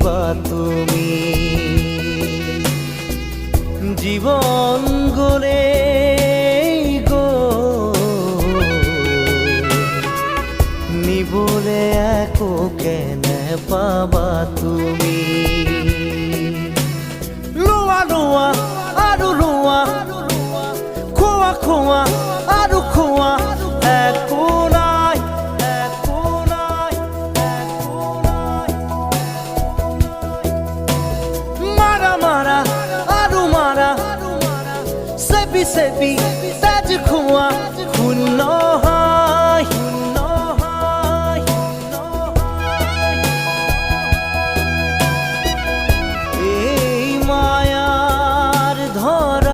বা তুমি জীবন গলে গো নিবলে একো কেনে পাবা তুমি লোয়া লোয়া আৰু লোয়া খোৱা খোৱা আৰু খোৱা একো নাই একো নাই একো নাই মাৰা মাৰা আৰু মাৰা চেপি চেপি তেজ খোৱা শূন্য